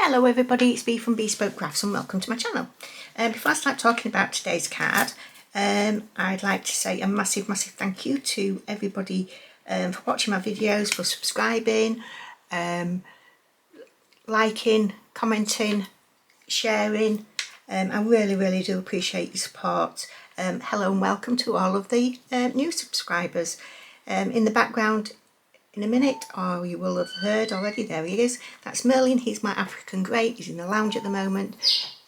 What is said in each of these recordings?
Hello everybody, it's Bee from Bespoke Crafts and welcome to my channel. Before I start talking about today's card, I'd like to say a massive thank you to everybody for watching my videos, for subscribing, liking, commenting, sharing. I really do appreciate your support. Hello and welcome to all of the new subscribers. In the background in a minute, or you will have heard already, there he is. That's Merlin. He's my African grey. He's in the lounge at the moment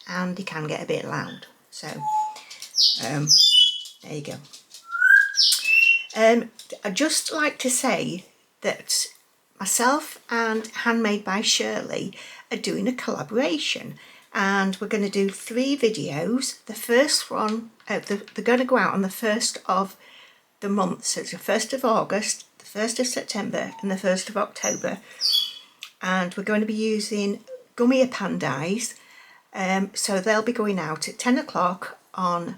and he can get a bit loud. So there you go. I'd just like to say that myself and Handmade by Shirley are doing a collaboration, and we're going to do 3 videos. The first one, they're going to go out on the 1st of the month, so it's the 1st of August, the 1st of September and the 1st of October, and we're going to be using gummy pandies. So they'll be going out at 10 o'clock on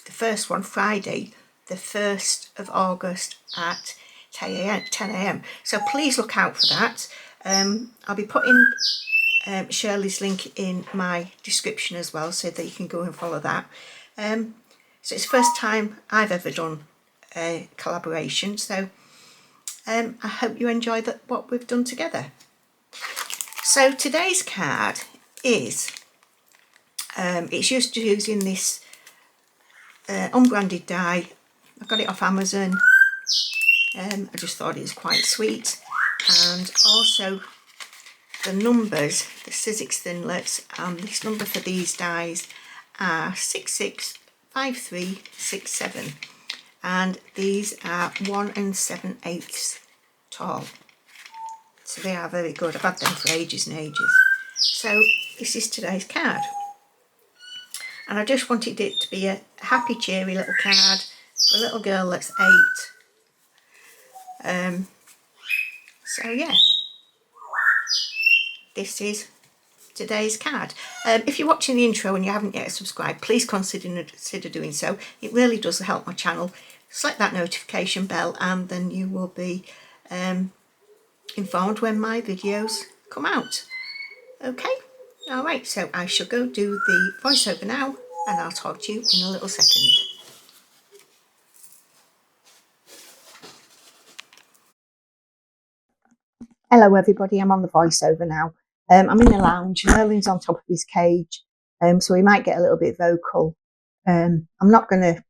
the first one, Friday the 1st of August at 10 a.m. So please look out for that. I'll be putting Shirley's link in my description as well, so that you can go and follow that. So it's the first time I've ever done a collaboration, so I hope you enjoy what we've done together. So today's card is it's just using this unbranded die. I got it off Amazon. I just thought it was quite sweet, and also the numbers, the Sizzix Thinlets, and this number for these dies are 665367, and these are 1 7/8 tall, so they are very good. I've had them for ages and ages. So this is today's card, and I just wanted it to be a happy, cheery little card for a little girl that's 8. So yeah, this is today's card. If you're watching the intro and you haven't yet subscribed, please consider doing so. It really does help my channel. Select that notification bell and then you will be informed when my videos come out. Okay, alright, so I shall go do the voiceover now and I'll talk to you in a little second. Hello everybody, I'm on the voiceover now. I'm in the lounge. Merlin's on top of his cage, so he might get a little bit vocal. I'm not going to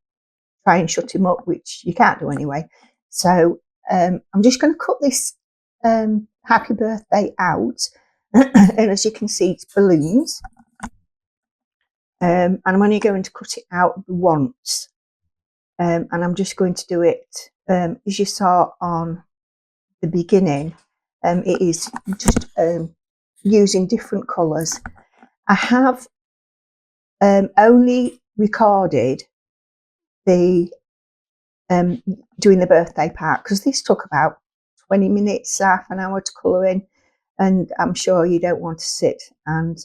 try and shut him up, which you can't do anyway. So I'm just going to cut this happy birthday out, and as you can see, it's balloons. And I'm only going to cut it out once, and I'm just going to do it as you saw on the beginning. It is just using different colours. I have only recorded the doing the birthday part, because this took about 20 minutes, half an hour to colour in, and I'm sure you don't want to sit and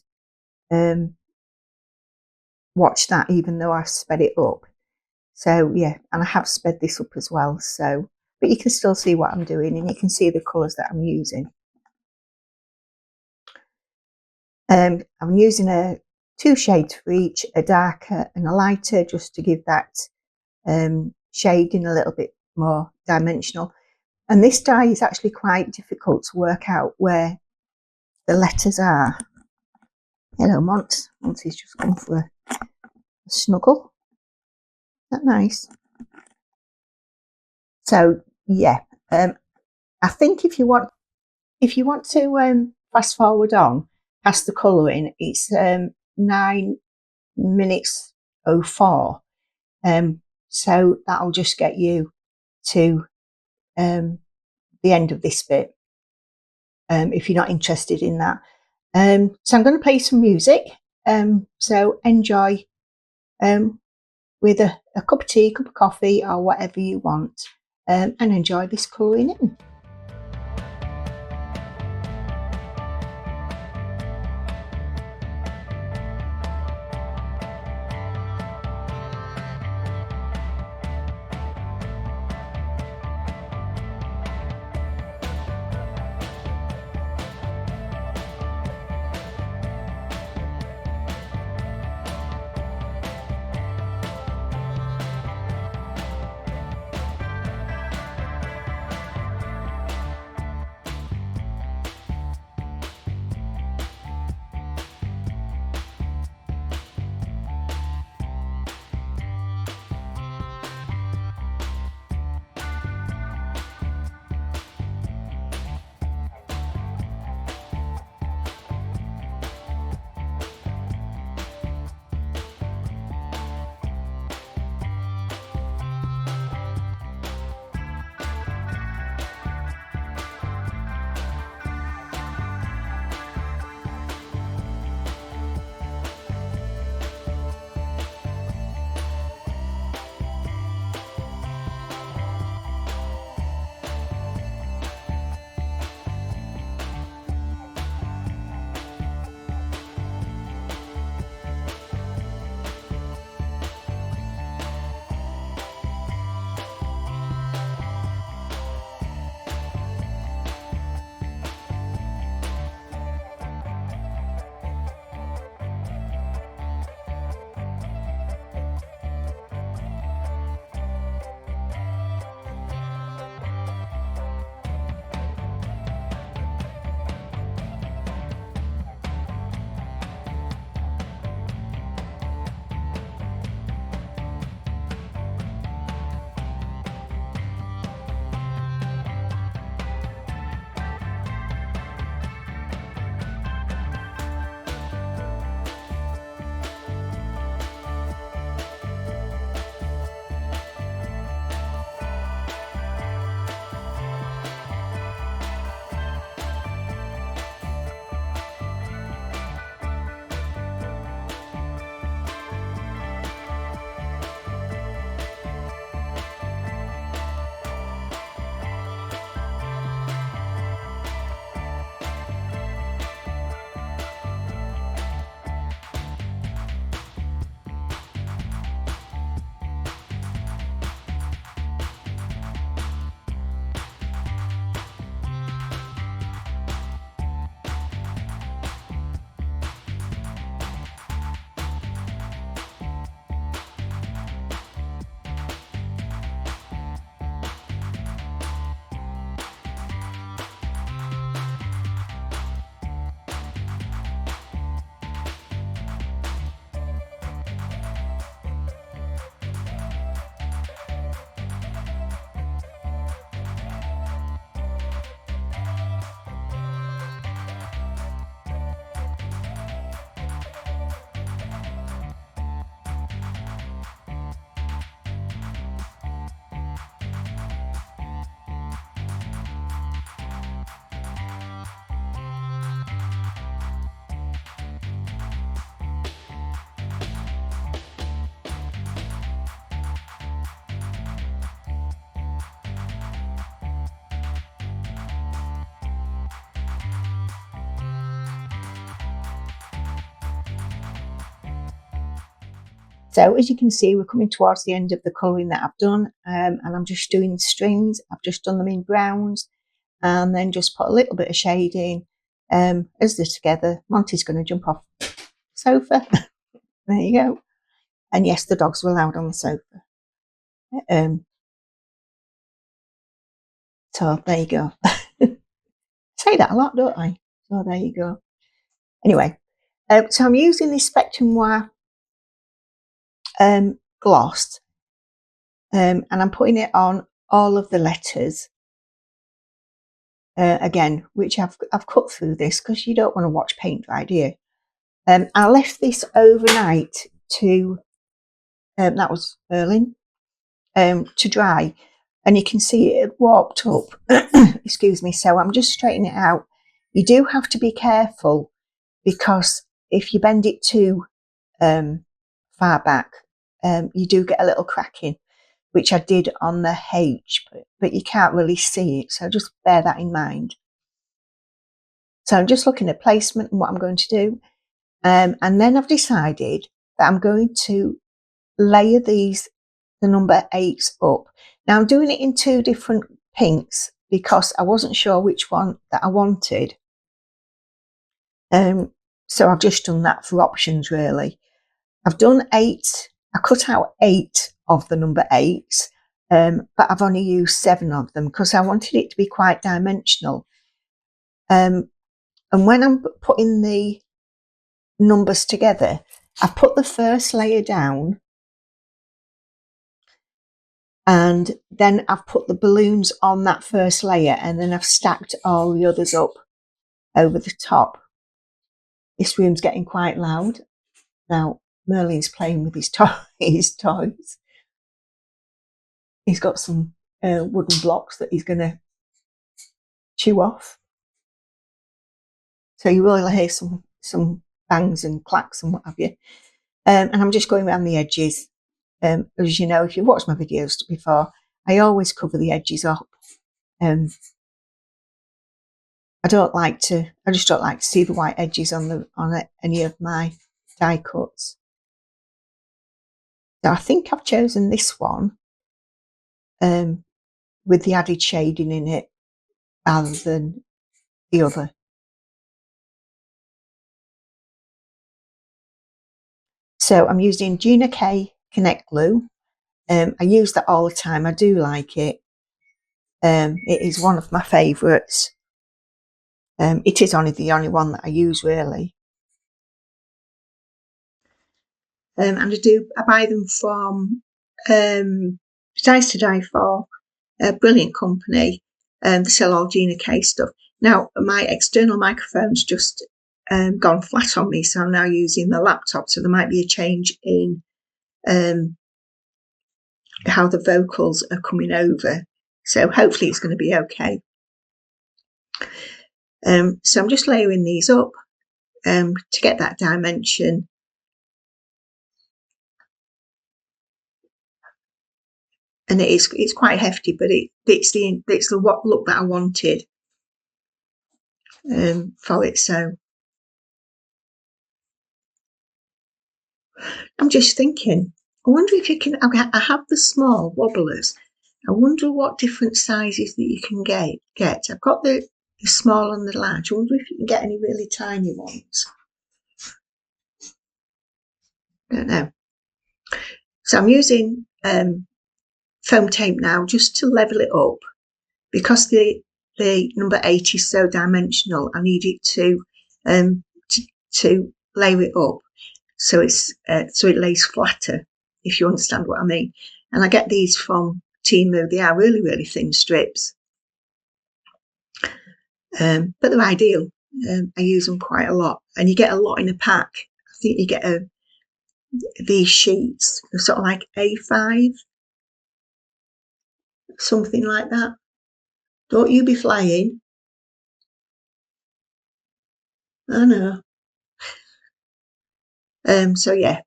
watch that, even though I've sped it up. So yeah, and I have sped this up as well, so but you can still see what I'm doing and you can see the colours that I'm using. I'm using 2 shades for each, a darker and a lighter, just to give that shading a little bit more dimensional. And this die is actually quite difficult to work out where the letters are. Hello Mont. Monty's just come for a snuggle. Isn't that nice? So yeah, I think if you want to fast forward on past the colouring, it's 9 minutes 04. So that'll just get you to the end of this bit, if you're not interested in that. So I'm going to play some music, so enjoy with a cup of tea, cup of coffee, or whatever you want, and enjoy this colouring in. So as you can see, we're coming towards the end of the colouring that I've done, and I'm just doing strings. I've just done them in browns, and then just put a little bit of shading as they're together. Monty's going to jump off the sofa. There you go. And yes, the dogs were allowed on the sofa. So there you go. Say that a lot, don't I? So there you go. Anyway, so I'm using this Spectrum Noir gloss, and I'm putting it on all of the letters. Again, which I've cut through this because you don't want to watch paint dry, do you? I left this overnight to that was Berlin to dry, and you can see it had warped up. Excuse me. So I'm just straightening it out. You do have to be careful because if you bend it too far back, you do get a little cracking, which I did on the H, but you can't really see it. So just bear that in mind. So I'm just looking at placement and what I'm going to do. And then I've decided that I'm going to layer the number 8s up. Now I'm doing it in 2 different pinks because I wasn't sure which one that I wanted. So I've just done that for options really. I've done 8, I cut out 8 of the number 8s, but I've only used 7 of them because I wanted it to be quite dimensional. And when I'm putting the numbers together, I put the first layer down, and then I've put the balloons on that first layer, and then I've stacked all the others up over the top. This room's getting quite loud. Now, Merlin's playing with his toys. He's got some wooden blocks that he's going to chew off. So you will hear some bangs and clacks and what have you. And I'm just going around the edges. As you know, if you've watched my videos before, I always cover the edges up. I just don't like to see the white edges on any of my die cuts. So I think I've chosen this one with the added shading in it rather than the other. So I'm using Gina K Connect Glue. I use that all the time. I do like it. It is one of my favourites. It is only the only one that I use really. And I buy them from Dice to Die For, a brilliant company. They sell all Gina K stuff. Now my external microphone's just gone flat on me, so I'm now using the laptop. So there might be a change in how the vocals are coming over. So hopefully it's going to be okay. So I'm just layering these up to get that dimension. And it's quite hefty, but it's the look that I wanted for it. So I'm just thinking, I wonder if you can. I have the small wobblers. I wonder what different sizes that you can get. I've got the small and the large. I wonder if you can get any really tiny ones. I don't know. So I'm using foam tape now just to level it up because the number 8 is so dimensional. I need it to layer it up so it lays flatter, if you understand what I mean. And I get these from Temu. They are really, really thin strips, but they're ideal. I use them quite a lot, and you get a lot in a pack. I think you get these sheets, sort of like A5, something like that. Don't you be flying. I know. So yeah,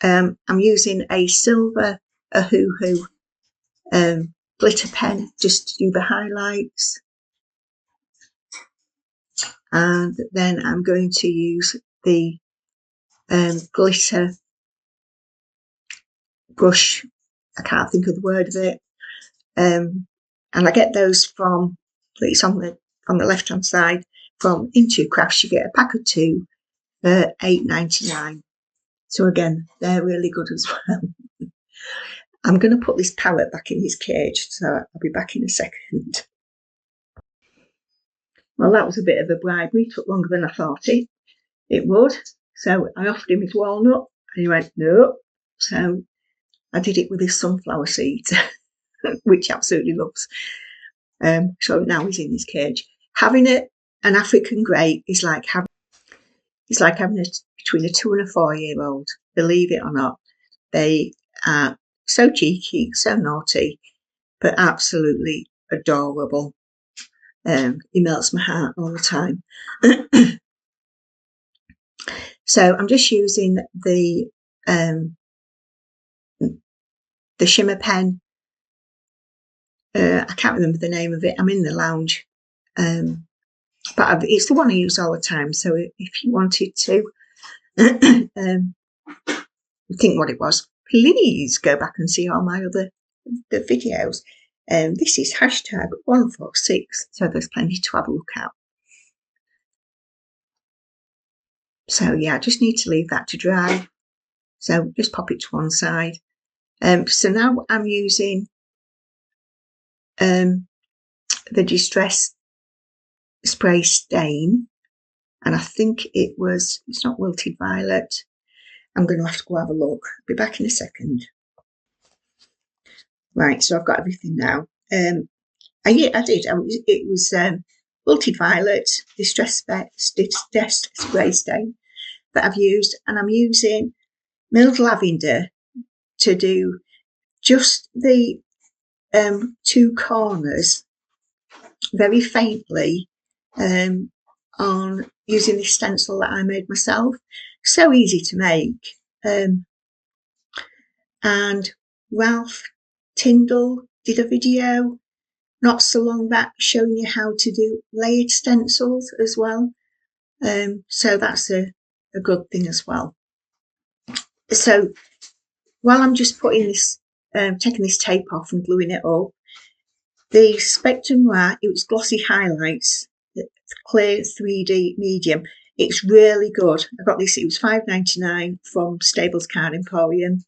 I'm using a silver Ohuhu glitter pen just to do the highlights, and then I'm going to use the glitter brush. I can't think of the word of it. And I get those from, it's on the left hand side, from Into Crafts. You get a pack of 2 for $8.99. So again, they're really good as well. I'm going to put this parrot back in his cage, so I'll be back in a second. Well, that was a bit of a bribery. It took longer than I thought it would. So I offered him his walnut and he went, no. So I did it with his sunflower seeds, which he absolutely loves. So now he's in his cage. Having an African grey is like having between a 2 and a 4-year-old. Believe it or not, they are so cheeky, so naughty, but absolutely adorable. He melts my heart all the time. So I'm just using the shimmer pen. I can't remember the name of it. I'm in the lounge. But it's the one I use all the time. So if you wanted to think what it was, please go back and see all my other videos. This is #146, so there's plenty to have a look at. So yeah, I just need to leave that to dry. So just pop it to one side. So now I'm using the Distress Spray Stain, and I think it's not Wilted Violet. I'm going to have to go have a look. I'll be back in a second. Right, so I've got everything now. I did. It was Wilted Violet, Distress Spray Stain that I've used, and I'm using milled lavender to do just the 2 corners very faintly on using this stencil that I made myself. So easy to make. And Ralph Tyndall did a video not so long back showing you how to do layered stencils as well. So that's a good thing as well. So while I'm just putting this, taking this tape off and gluing it up, the Spectrum Noir, it was Glossy Highlights, clear 3D medium. It's really good. I got this, it was $5.99 from Stables Card Emporium.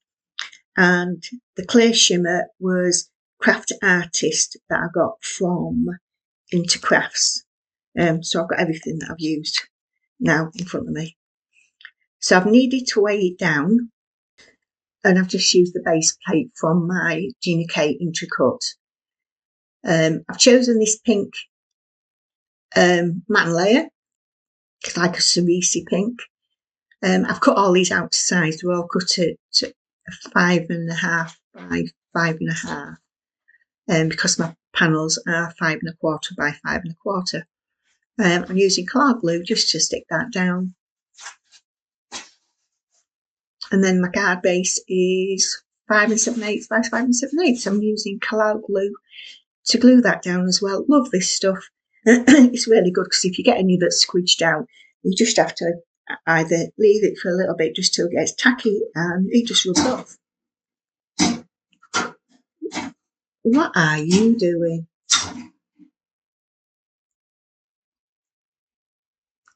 And the clear shimmer was Craft Artist that I got from Into Crafts. So I've got everything that I've used now in front of me. So I've needed to weigh it down, and I've just used the base plate from my Gina K Intricut. I've chosen this pink matte layer. It's like a cerise pink. I've cut all these out to size. They're all cut to 5.5 by 5.5. Because my panels are 5.25 by 5.25. I'm using Collall glue just to stick that down. And then my card base is 5 7/8 by 5 7/8. So I'm using Collall glue to glue that down as well. Love this stuff. It's really good because if you get any that's squidged out, you just have to either leave it for a little bit just till it gets tacky and it just rubs off. What are you doing?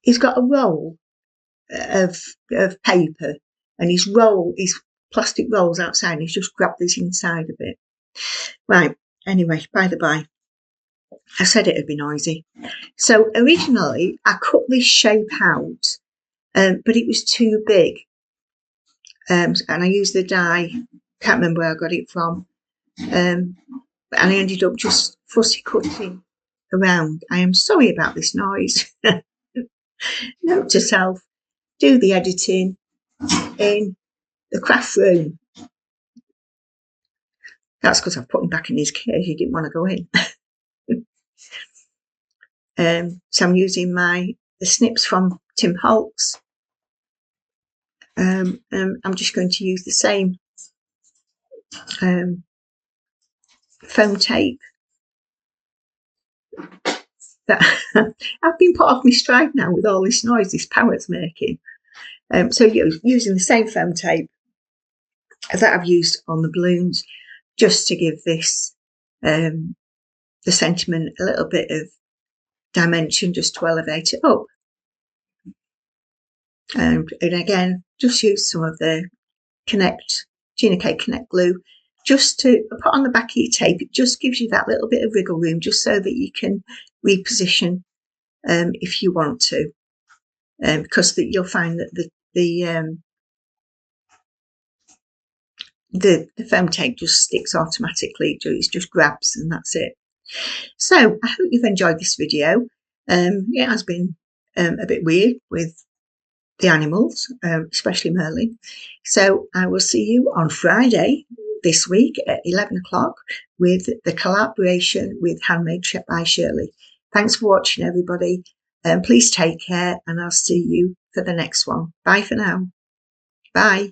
He's got a roll of paper, and his plastic rolls outside, and he's just grabbed this inside of it. Right, anyway, by the by, I said it'd be noisy. So originally I cut this shape out, but it was too big. And I used the die, can't remember where I got it from. And I ended up just fussy cutting around. I am sorry about this noise. Note to self, do the editing in the craft room. That's because I've put him back in his cage. He didn't want to go in. So I'm using the snips from Holtz. I'm just going to use the same foam tape that I've been put off my stride now with all this noise this parrot's making. So using the same foam tape that I've used on the balloons, just to give this the sentiment a little bit of dimension, just to elevate it up. And again, just use some of the Gina Connect glue just to put on the back of your tape. It just gives you that little bit of wriggle room, just so that you can reposition if you want to, because you'll find that the foam tape just sticks automatically. It just grabs and that's it. So I hope you've enjoyed this video. It has been a bit weird with the animals, especially Merlin. So I will see you on Friday this week at 11 o'clock with the collaboration with Handmade by Shirley. Thanks for watching, everybody. Please take care, and I'll see you for the next one. Bye for now. Bye.